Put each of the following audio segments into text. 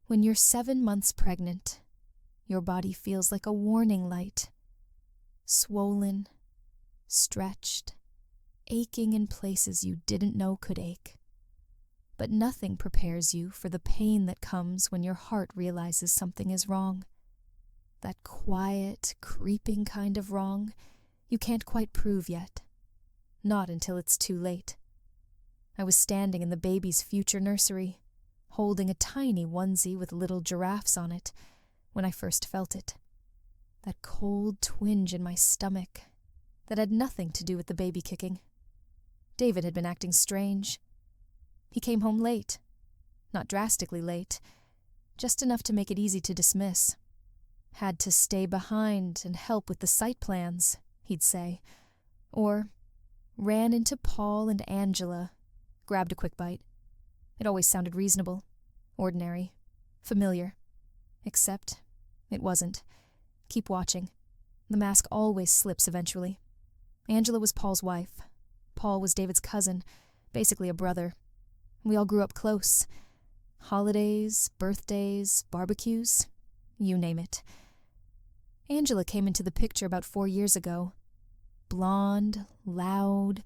When you're 7 months pregnant, your body feels like a warning light. Swollen, stretched, aching in places you didn't know could ache. But nothing prepares you for the pain that comes when your heart realizes something is wrong. That quiet, creeping kind of wrong you can't quite prove yet. Not until it's too late. I was standing in the baby's future nursery, holding a tiny onesie with little giraffes on it, when I first felt it. That cold twinge in my stomach that had nothing to do with the baby kicking. David had been acting strange. He came home late. Not drastically late, just enough to make it easy to dismiss. Had to stay behind and help with the site plans, he'd say. Or ran into Paul and Angela, grabbed a quick bite. It always sounded reasonable, ordinary, familiar. Except it wasn't. Keep watching. The mask always slips eventually. Angela was Paul's wife. Paul was David's cousin, basically a brother. We all grew up close. Holidays, birthdays, barbecues, you name it. Angela came into the picture about 4 years ago. Blonde, loud,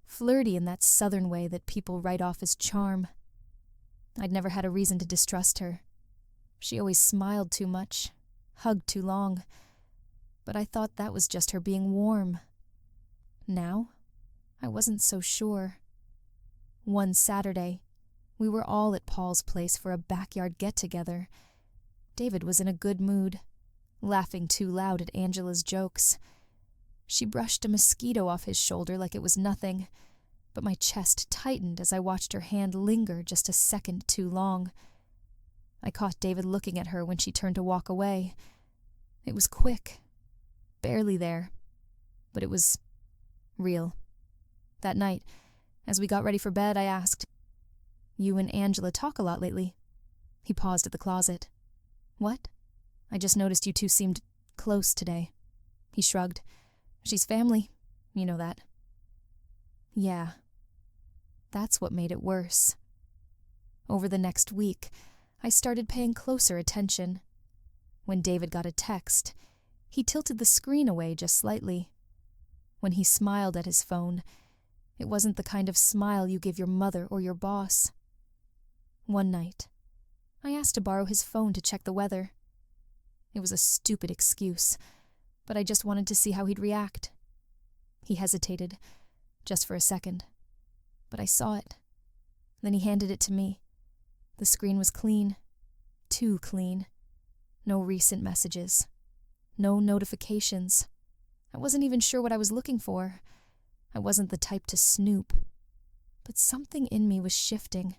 flirty in that southern way that people write off as charm. I'd never had a reason to distrust her. She always smiled too much, hugged too long. But I thought that was just her being warm. Now, I wasn't so sure. One Saturday, we were all at Paul's place for a backyard get-together. David was in a good mood, laughing too loud at Angela's jokes. She brushed a mosquito off his shoulder like it was nothing, but my chest tightened as I watched her hand linger just a second too long. I caught David looking at her when she turned to walk away. It was quick, barely there, but it was real. That night, as we got ready for bed, I asked, "You and Angela talk a lot lately?" He paused at the closet. "What? I just noticed you two seemed close today." He shrugged. "She's family. You know that." Yeah. That's what made it worse. Over the next week, I started paying closer attention. When David got a text, he tilted the screen away just slightly. When he smiled at his phone, it wasn't the kind of smile you give your mother or your boss. One night, I asked to borrow his phone to check the weather. It was a stupid excuse, but I just wanted to see how he'd react. He hesitated, just for a second, but I saw it. Then he handed it to me. The screen was clean, too clean. No recent messages, no notifications. I wasn't even sure what I was looking for. I wasn't the type to snoop. But something in me was shifting,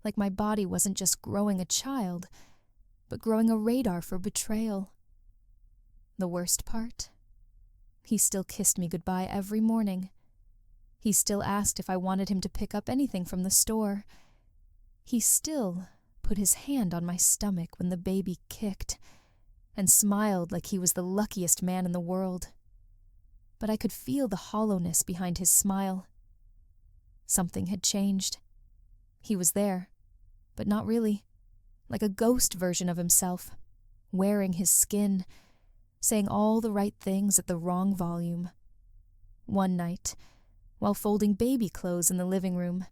like my body wasn't just growing a child, but growing a radar for betrayal. The worst part? He still kissed me goodbye every morning. He still asked if I wanted him to pick up anything from the store. He still put his hand on my stomach when the baby kicked, and smiled like he was the luckiest man in the world. But I could feel the hollowness behind his smile. Something had changed. He was there, but not really. Like a ghost version of himself, wearing his skin, saying all the right things at the wrong volume. One night, while folding baby clothes in the living room,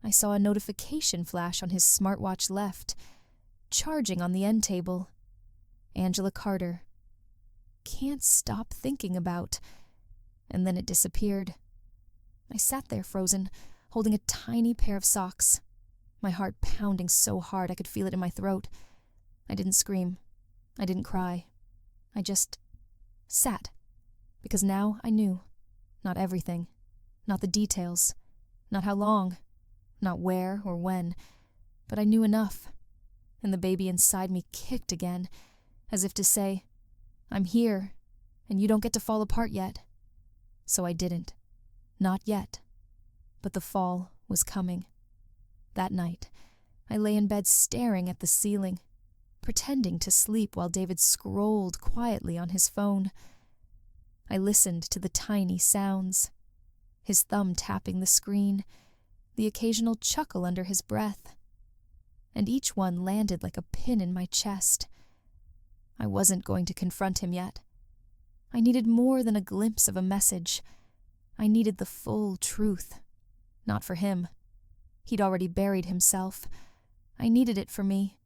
I saw a notification flash on his smartwatch left, charging on the end table. Angela Carter. Can't stop thinking about. And then it disappeared. I sat there frozen, holding a tiny pair of socks, my heart pounding so hard I could feel it in my throat. I didn't scream. I didn't cry. I just sat, because now I knew. Not everything. Not the details. Not how long. Not where or when. But I knew enough. And the baby inside me kicked again, as if to say, "I'm here, and you don't get to fall apart yet." So I didn't. Not yet. But the fall was coming. That night, I lay in bed staring at the ceiling, pretending to sleep while David scrolled quietly on his phone. I listened to the tiny sounds, his thumb tapping the screen, the occasional chuckle under his breath. and each one landed like a pin in my chest. I wasn't going to confront him yet. I needed more than a glimpse of a message. I needed the full truth. Not for him. He'd already buried himself. I needed it for me.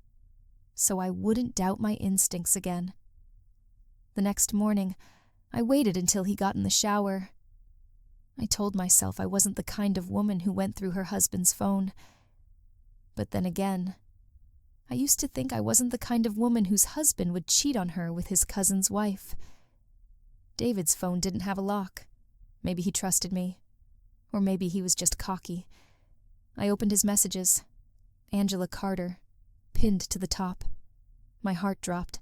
So I wouldn't doubt my instincts again. The next morning, I waited until he got in the shower. I told myself I wasn't the kind of woman who went through her husband's phone. But then again, I used to think I wasn't the kind of woman whose husband would cheat on her with his cousin's wife. David's phone didn't have a lock. Maybe he trusted me. Or maybe he was just cocky. I opened his messages. Angela Carter, pinned to the top. My heart dropped.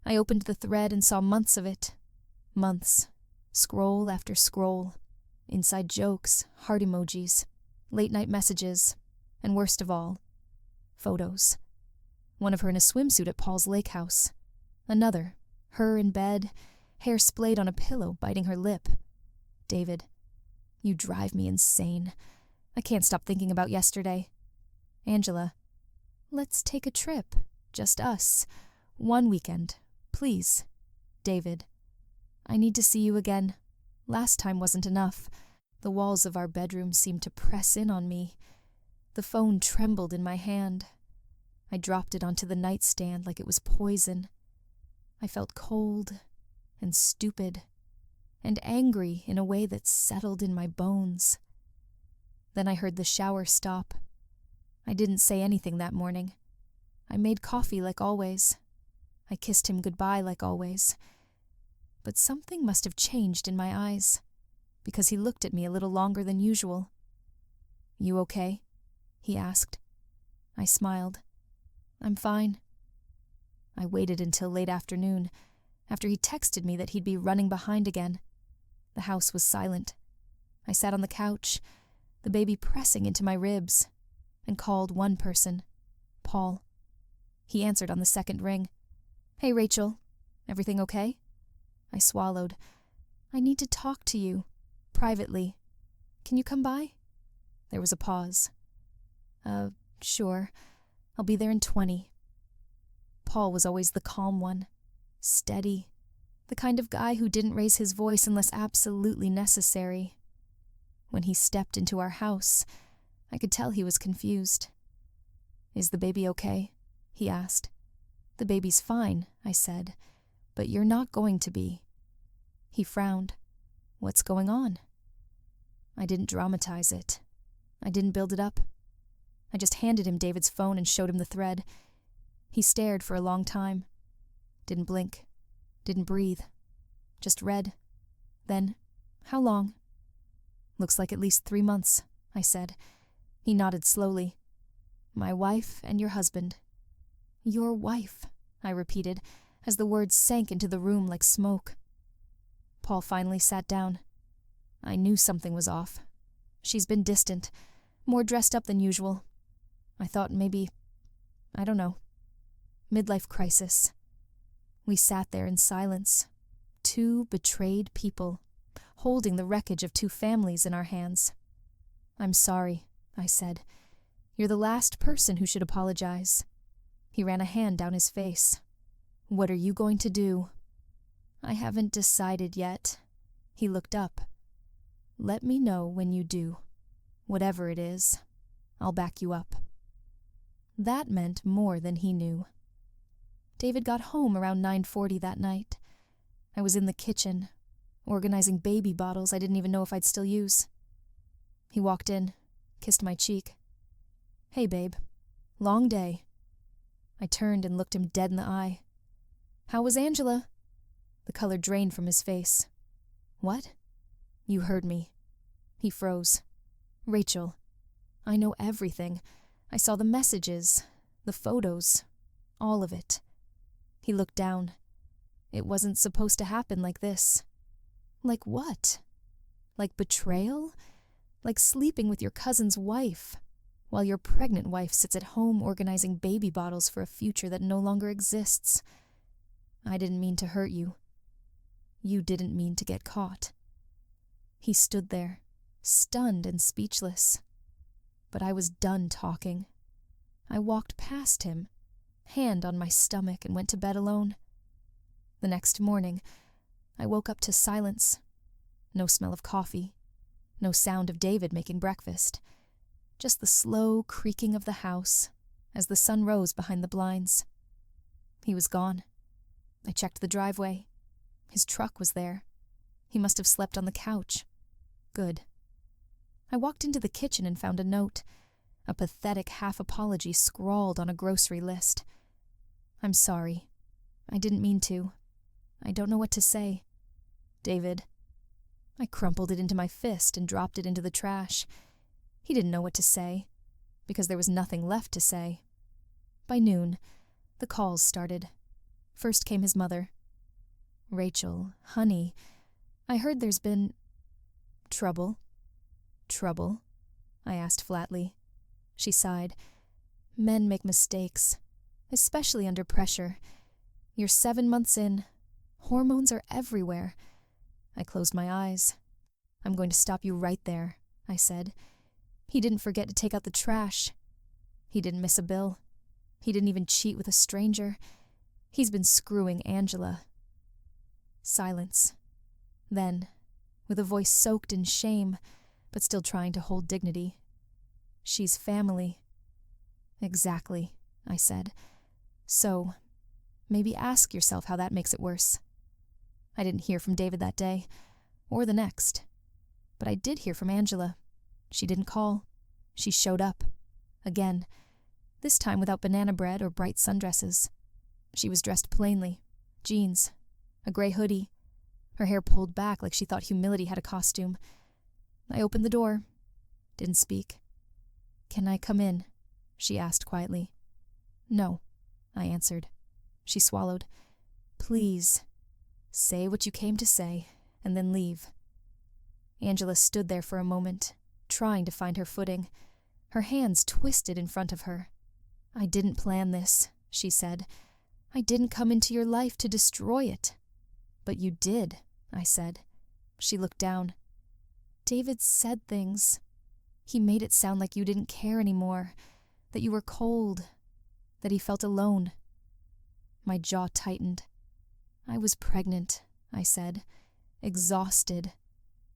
I opened the thread and saw months of it. Months. Scroll after scroll. Inside jokes, heart emojis, late-night messages, and worst of all, photos. One of her in a swimsuit at Paul's lake house. Another, her in bed, hair splayed on a pillow, biting her lip. David, you drive me insane. I can't stop thinking about yesterday. Angela, let's take a trip. Just us. One weekend. Please. David, I need to see you again. Last time wasn't enough. The walls of our bedroom seemed to press in on me. The phone trembled in my hand. I dropped it onto the nightstand like it was poison. I felt cold and stupid and angry in a way that settled in my bones. Then I heard the shower stop. I didn't say anything that morning. I made coffee like always. I kissed him goodbye like always. But something must have changed in my eyes, because he looked at me a little longer than usual. You okay? He asked. I smiled. I'm fine. I waited until late afternoon, after he texted me that he'd be running behind again. The house was silent. I sat on the couch, the baby pressing into my ribs, and called one person, Paul. He answered on the second ring. Hey, Rachel. Everything okay? I swallowed. I need to talk to you, privately. Can you come by? There was a pause. Sure. I'll be there in 20. Paul was always the calm one, steady, the kind of guy who didn't raise his voice unless absolutely necessary. When he stepped into our house, I could tell he was confused. Is the baby okay? He asked. The baby's fine, I said, but you're not going to be. He frowned. What's going on? I didn't dramatize it. I didn't build it up. I just handed him David's phone and showed him the thread. He stared for a long time. Didn't blink. Didn't breathe. Just read. Then, how long? Looks like at least 3 months, I said. He nodded slowly. My wife and your husband. Your wife, I repeated, as the words sank into the room like smoke. Paul finally sat down. I knew something was off. She's been distant, more dressed up than usual. I thought maybe, I don't know, midlife crisis. We sat there in silence, 2 betrayed people, holding the wreckage of 2 families in our hands. I'm sorry, I said. You're the last person who should apologize. He ran a hand down his face. What are you going to do? I haven't decided yet. He looked up. Let me know when you do. Whatever it is, I'll back you up. That meant more than he knew. David got home around 9:40 that night. I was in the kitchen, organizing baby bottles I didn't even know if I'd still use. He walked in, kissed my cheek. Hey, babe. Long day. I turned and looked him dead in the eye. How was Angela? The color drained from his face. What? You heard me. He froze. Rachel, I know everything. I saw the messages, the photos, all of it. He looked down. It wasn't supposed to happen like this. Like what? Like betrayal? Like sleeping with your cousin's wife, while your pregnant wife sits at home organizing baby bottles for a future that no longer exists. I didn't mean to hurt you. You didn't mean to get caught. He stood there, stunned and speechless. But I was done talking. I walked past him, hand on my stomach, and went to bed alone. The next morning, I woke up to silence. No smell of coffee, no sound of David making breakfast, just the slow creaking of the house as the sun rose behind the blinds. He was gone. I checked the driveway. His truck was there. He must have slept on the couch. Good. I walked into the kitchen and found a note, a pathetic half-apology scrawled on a grocery list. I'm sorry. I didn't mean to. I don't know what to say. David. I crumpled it into my fist and dropped it into the trash. He didn't know what to say, because there was nothing left to say. By noon, the calls started. First came his mother. Rachel, honey, I heard there's been... Trouble? Trouble? I asked flatly. She sighed. Men make mistakes, especially under pressure. You're 7 months in. Hormones are everywhere. I closed my eyes. I'm going to stop you right there, I said. He didn't forget to take out the trash. He didn't miss a bill. He didn't even cheat with a stranger. He's been screwing Angela. Silence. Then, with a voice soaked in shame, but still trying to hold dignity, she's family. Exactly, I said. So, maybe ask yourself how that makes it worse. I didn't hear from David that day, or the next. But I did hear from Angela. She didn't call. She showed up. Again. This time without banana bread or bright sundresses. She was dressed plainly. Jeans. A gray hoodie. Her hair pulled back like she thought humility had a costume. I opened the door. Didn't speak. Can I come in? She asked quietly. No, I answered. She swallowed. Please. Say what you came to say, and then leave. Angela stood there for a moment, trying to find her footing, her hands twisted in front of her. I didn't plan this, she said. I didn't come into your life to destroy it. But you did, I said. She looked down. David said things. He made it sound like you didn't care anymore, that you were cold, that he felt alone. My jaw tightened. I was pregnant, I said, exhausted,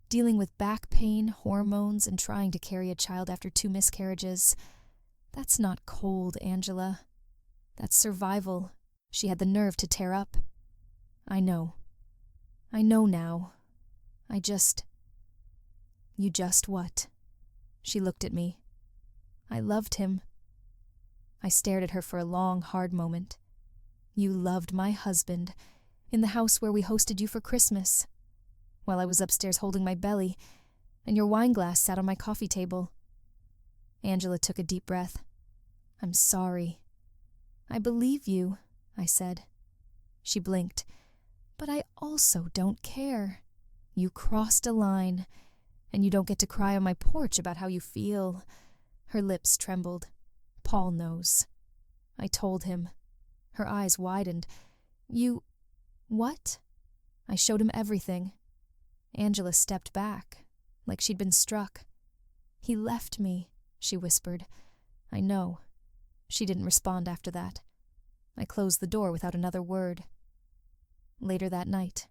dealing with back pain, hormones, and trying to carry a child after 2 miscarriages. That's not cold, Angela. That's survival. She had the nerve to tear up. I know. I know now. You just what? She looked at me. I loved him. I stared at her for a long, hard moment. You loved my husband, in the house where we hosted you for Christmas, while I was upstairs holding my belly, and your wine glass sat on my coffee table. Angela took a deep breath. I'm sorry. I believe you, I said. She blinked. But I also don't care. You crossed a line, and you don't get to cry on my porch about how you feel. Her lips trembled. Paul knows. I told him. Her eyes widened. You... What? I showed him everything. Angela stepped back, like she'd been struck. He left me, she whispered. I know. She didn't respond after that. I closed the door without another word. Later that night,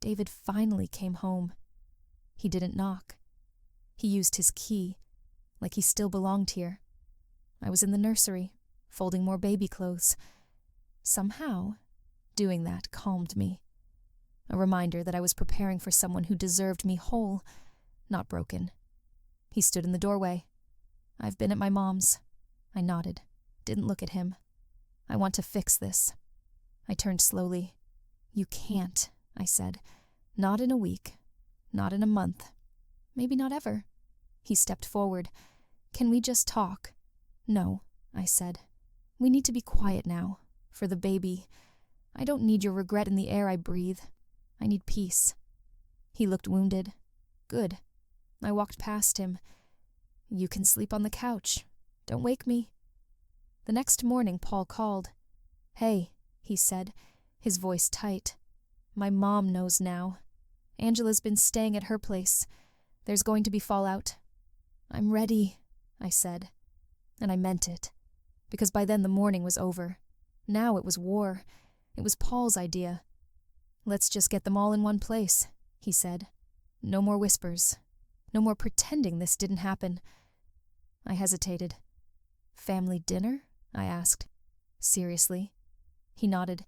David finally came home. He didn't knock. He used his key, like he still belonged here. I was in the nursery, folding more baby clothes. Somehow, doing that calmed me. A reminder that I was preparing for someone who deserved me whole, not broken. He stood in the doorway. I've been at my mom's. I nodded, didn't look at him. I want to fix this. I turned slowly. You can't, I said. Not in a week. Not in a month. Maybe not ever. He stepped forward. Can we just talk? No, I said. We need to be quiet now. For the baby. I don't need your regret in the air I breathe. I need peace. He looked wounded. Good. I walked past him. You can sleep on the couch. Don't wake me. The next morning, Paul called. Hey, he said, his voice tight. My mom knows now. Angela's been staying at her place. There's going to be fallout. I'm ready, I said. And I meant it. because by then the mourning was over. Now it was war. It was Paul's idea. "Let's just get them all in one place," he said. "No more whispers. No more pretending this didn't happen." I hesitated. "Family dinner?" I asked. "Seriously?" He nodded.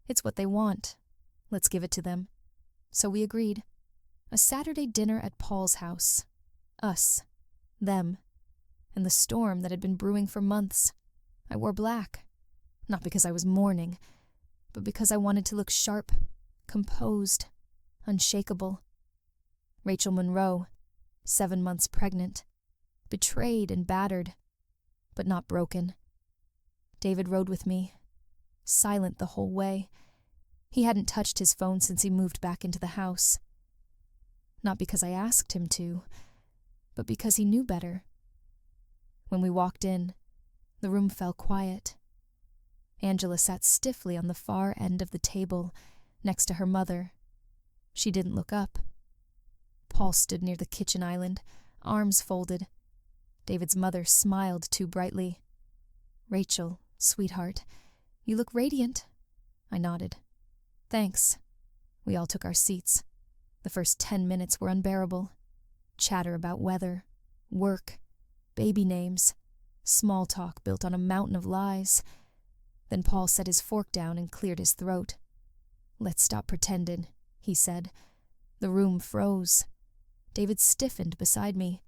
"It's what they want. Let's give it to them." So we agreed. A Saturday dinner at Paul's house. Us. Them. And the storm that had been brewing for months. I wore black. Not because I was mourning, but because I wanted to look sharp, composed, unshakable. Rachel Monroe, 7 months pregnant, betrayed and battered, but not broken. David rode with me, silent the whole way. He hadn't touched his phone since he moved back into the house. Not because I asked him to, but because he knew better. When we walked in, the room fell quiet. Angela sat stiffly on the far end of the table, next to her mother. She didn't look up. Paul stood near the kitchen island, arms folded. David's mother smiled too brightly. "Rachel, sweetheart, you look radiant." I nodded. "Thanks." We all took our seats. The first 10 minutes were unbearable. Chatter about weather, work, baby names, small talk built on a mountain of lies. Then Paul set his fork down and cleared his throat. "Let's stop pretending," he said. The room froze. David stiffened beside me.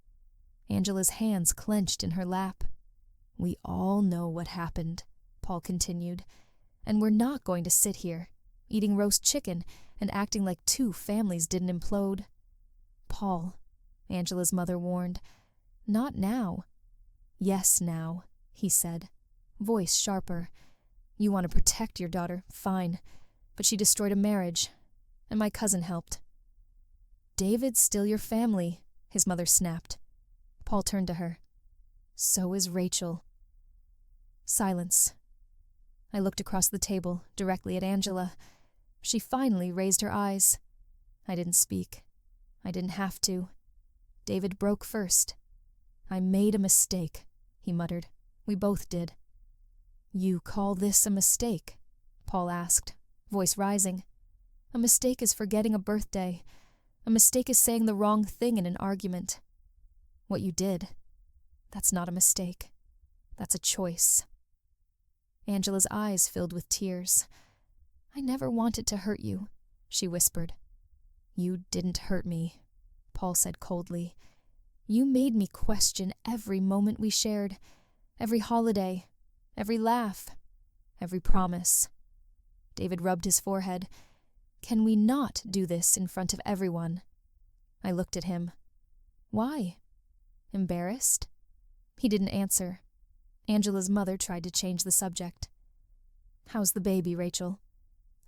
Angela's hands clenched in her lap. "We all know what happened," Paul continued, "and we're not going to sit here, eating roast chicken and acting like 2 families didn't implode." "Paul," Angela's mother warned, "not now." "Yes, now," he said, voice sharper. "You want to protect your daughter, fine, but she destroyed a marriage, and my cousin helped." "David's still your family," his mother snapped. Paul turned to her. "So is Rachel." Silence. I looked across the table, directly at Angela. She finally raised her eyes. I didn't speak. I didn't have to. David broke first. "I made a mistake," he muttered. "We both did." "You call this a mistake?" Paul asked, voice rising. "A mistake is forgetting a birthday. A mistake is saying the wrong thing in an argument. What you did, that's not a mistake. That's a choice." Angela's eyes filled with tears. "I never wanted to hurt you," she whispered. "You didn't hurt me," Paul said coldly. "You made me question every moment we shared, every holiday, every laugh, every promise." David rubbed his forehead. "Can we not do this in front of everyone?" I looked at him. "Why? Embarrassed?" He didn't answer. Angela's mother tried to change the subject. "How's the baby, Rachel?"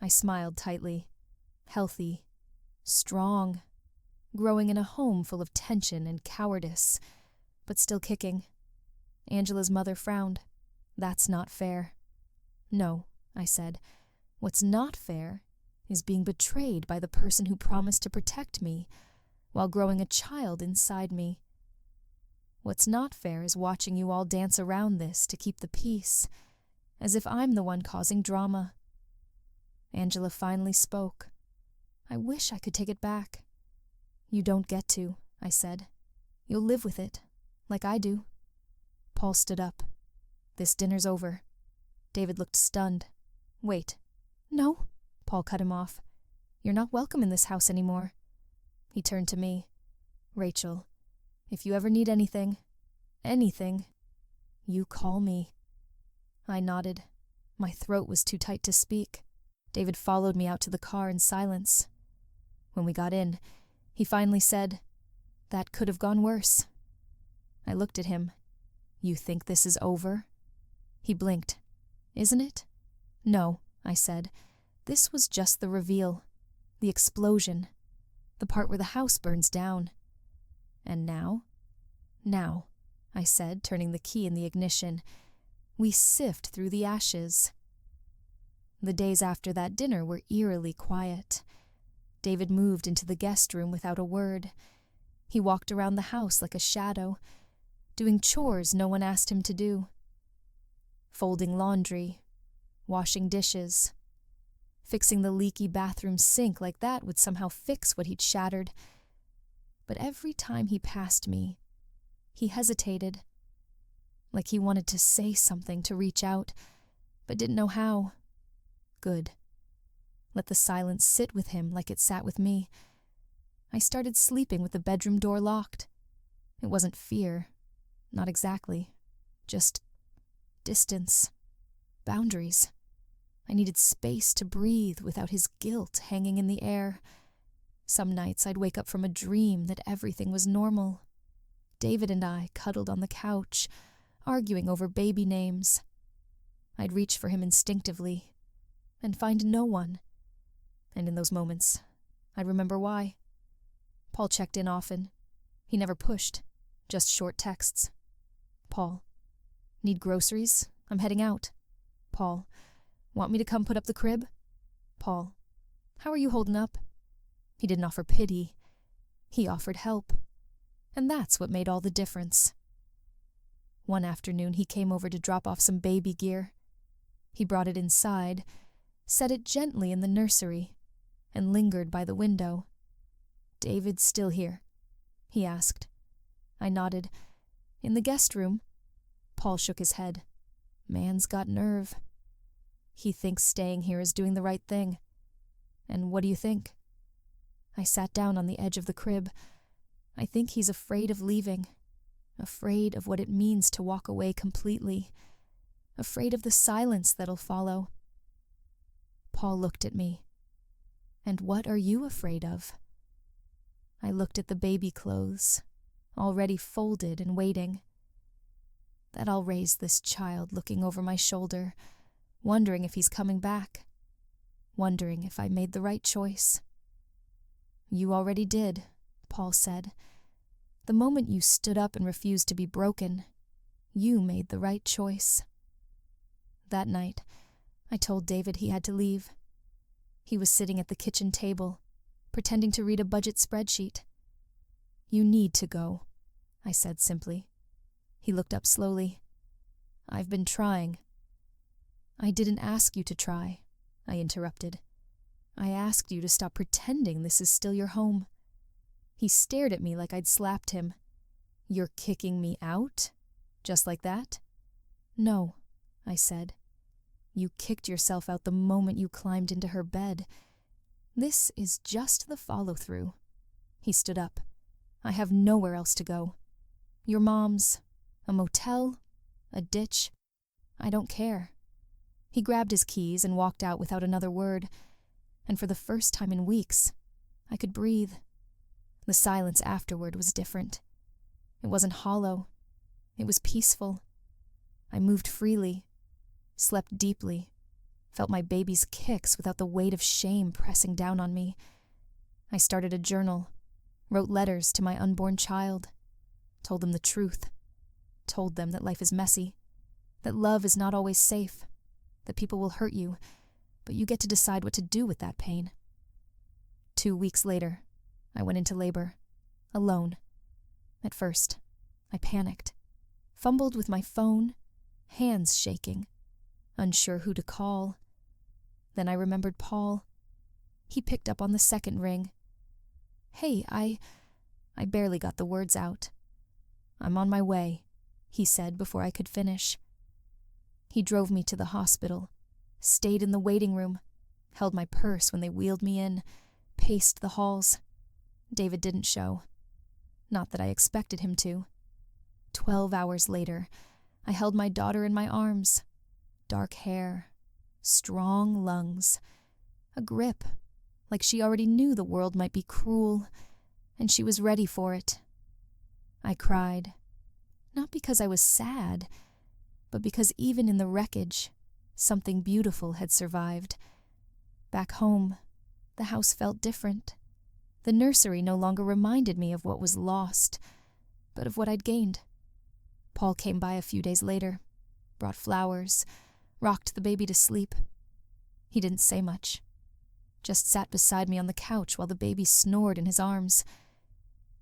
I smiled tightly. "Healthy. Strong. Growing in a home full of tension and cowardice, but still kicking." Angela's mother frowned. "That's not fair." "No," I said. "What's not fair is being betrayed by the person who promised to protect me while growing a child inside me. What's not fair is watching you all dance around this to keep the peace, as if I'm the one causing drama." Angela finally spoke. "I wish I could take it back." "You don't get to," I said. "You'll live with it, like I do." Paul stood up. "This dinner's over." David looked stunned. "Wait." "No," Paul cut him off. "You're not welcome in this house anymore." He turned to me. "Rachel, if you ever need anything, you call me." I nodded. My throat was too tight to speak. David followed me out to the car in silence. When we got in, he finally said, "That could have gone worse." I looked at him. "You think this is over?" He blinked. "Isn't it?" "No," I said. "This was just the reveal, the explosion, the part where the house burns down." "And now?" "Now," I said, turning the key in the ignition, "we sift through the ashes." The days after that dinner were eerily quiet. David moved into the guest room without a word. He walked around the house like a shadow, doing chores no one asked him to do. folding laundry, washing dishes. Fixing the leaky bathroom sink like that would somehow fix what he'd shattered. But every time he passed me, he hesitated, like he wanted to say something, to reach out, but didn't know how. Good. Let the silence sit with him like it sat with me. I started sleeping with the bedroom door locked. It wasn't fear, not exactly, just distance, boundaries. I needed space to breathe without his guilt hanging in the air. Some nights I'd wake up from a dream that everything was normal. David and I cuddled on the couch, arguing over baby names. I'd reach for him instinctively and find no one. And in those moments, I'd remember why. Paul checked in often. He never pushed, just short texts. Paul, need groceries? I'm heading out. Paul, want me to come put up the crib? Paul, how are you holding up? He didn't offer pity. He offered help. And that's what made all the difference. One afternoon, he came over to drop off some baby gear. He brought it inside, set it gently in the nursery, and lingered by the window. David's still here? He asked. I nodded. In the guest room? Paul shook his head. Man's got nerve. He thinks staying here is doing the right thing. And what do you think? I sat down on the edge of the crib. I think he's afraid of leaving, afraid of what it means to walk away completely, afraid of the silence that'll follow. Paul looked at me. And what are you afraid of? I looked at the baby clothes, already folded and waiting. That I'll raise this child looking over my shoulder, wondering if he's coming back, wondering if I made the right choice. You already did, Paul said. The moment you stood up and refused to be broken, you made the right choice. That night, I told David he had to leave. He was sitting at the kitchen table, pretending to read a budget spreadsheet. You need to go, I said simply. He looked up slowly. I've been trying. I didn't ask you to try, I interrupted. I asked you to stop pretending this is still your home. He stared at me like I'd slapped him. You're kicking me out? Just like that? No, I said. You kicked yourself out the moment you climbed into her bed. This is just the follow-through. He stood up. I have nowhere else to go. Your mom's, a motel, a ditch. I don't care. He grabbed his keys and walked out without another word, and for the first time in weeks, I could breathe. The silence afterward was different. It wasn't hollow. It was peaceful. I moved freely, slept deeply, felt my baby's kicks without the weight of shame pressing down on me. I started a journal, wrote letters to my unborn child, told them the truth, told them that life is messy, that love is not always safe, that people will hurt you, but you get to decide what to do with that pain. 2 weeks later, I went into labor, alone. At first, I panicked, fumbled with my phone, hands shaking, unsure who to call. Then I remembered Paul. He picked up on the second ring. Hey, I barely got the words out. I'm on my way, he said before I could finish. He drove me to the hospital, stayed in the waiting room, held my purse when they wheeled me in, paced the halls. David didn't show. Not that I expected him to. 12 hours later, I held my daughter in my arms. Dark hair, strong lungs, a grip, like she already knew the world might be cruel, and she was ready for it. I cried, not because I was sad, but because even in the wreckage, something beautiful had survived. Back home, the house felt different. The nursery no longer reminded me of what was lost, but of what I'd gained. Paul came by a few days later, brought flowers, rocked the baby to sleep. He didn't say much, just sat beside me on the couch while the baby snored in his arms.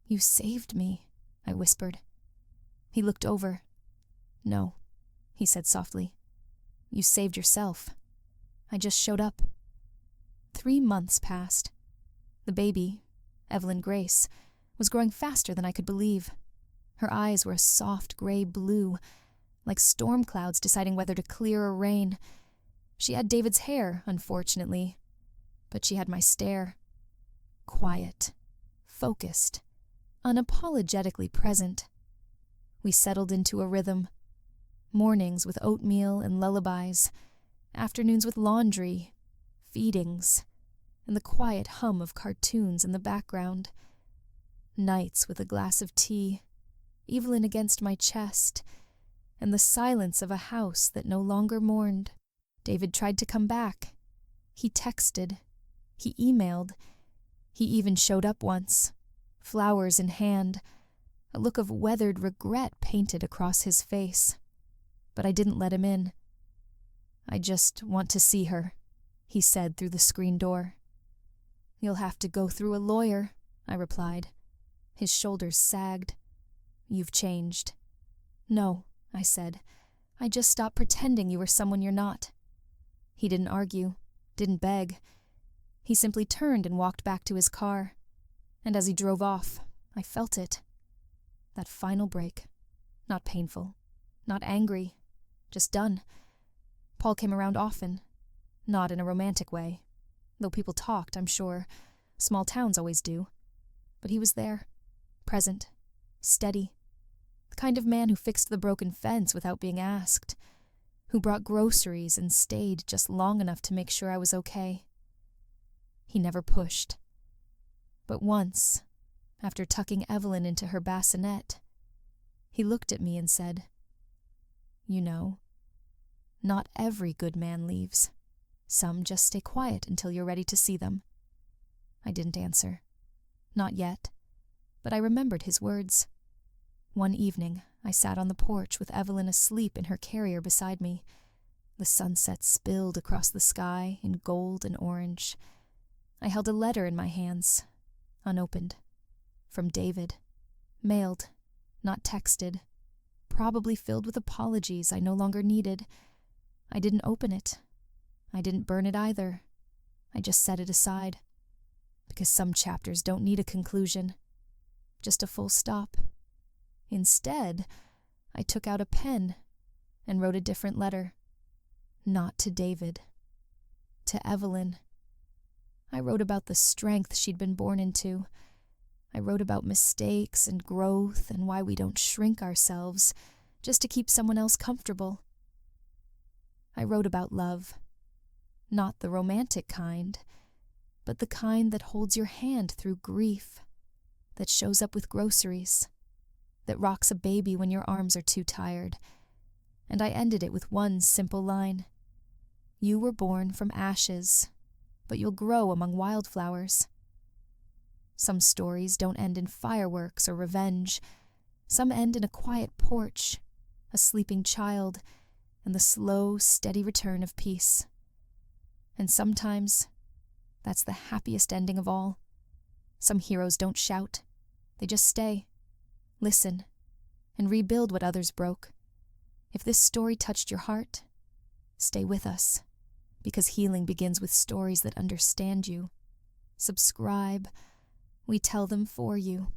You saved me, I whispered. He looked over. No, he said softly. You saved yourself. I just showed up. 3 months passed. The baby, Evelyn Grace, was growing faster than I could believe. Her eyes were a soft gray blue, like storm clouds deciding whether to clear or rain. She had David's hair, unfortunately, but she had my stare. Quiet, focused, unapologetically present. We settled into a rhythm. Mornings with oatmeal and lullabies, afternoons with laundry, feedings, and the quiet hum of cartoons in the background. Nights with a glass of tea, Evelyn against my chest, and the silence of a house that no longer mourned. David tried to come back. He texted. He emailed. He even showed up once, flowers in hand, a look of weathered regret painted across his face. But I didn't let him in. "I just want to see her," he said through the screen door. "You'll have to go through a lawyer," I replied. His shoulders sagged. "You've changed." "No," I said. "I just stopped pretending you were someone you're not." He didn't argue, didn't beg. He simply turned and walked back to his car. And as he drove off, I felt it. That final break. Not painful, not angry, just done. Paul came around often, not in a romantic way, though people talked, I'm sure. Small towns always do. But he was there, present, steady. The kind of man who fixed the broken fence without being asked, who brought groceries and stayed just long enough to make sure I was okay. He never pushed. But once, after tucking Evelyn into her bassinet, he looked at me and said, "You know, not every good man leaves. Some just stay quiet until you're ready to see them." I didn't answer. Not yet. But I remembered his words. One evening, I sat on the porch with Evelyn asleep in her carrier beside me. The sunset spilled across the sky in gold and orange. I held a letter in my hands, unopened. From David. Mailed, not texted. Probably filled with apologies I no longer needed. I didn't open it. I didn't burn it either. I just set it aside. Because some chapters don't need a conclusion. Just a full stop. Instead, I took out a pen and wrote a different letter. Not to David. To Evelyn. I wrote about the strength she'd been born into. I wrote about mistakes and growth and why we don't shrink ourselves just to keep someone else comfortable. I wrote about love. Not the romantic kind, but the kind that holds your hand through grief, that shows up with groceries, that rocks a baby when your arms are too tired. And I ended it with one simple line. You were born from ashes, but you'll grow among wildflowers. Some stories don't end in fireworks or revenge. Some end in a quiet porch, a sleeping child, and the slow, steady return of peace. And sometimes, that's the happiest ending of all. Some heroes don't shout. They just stay, listen, and rebuild what others broke. If this story touched your heart, stay with us, because healing begins with stories that understand you. Subscribe. We tell them for you.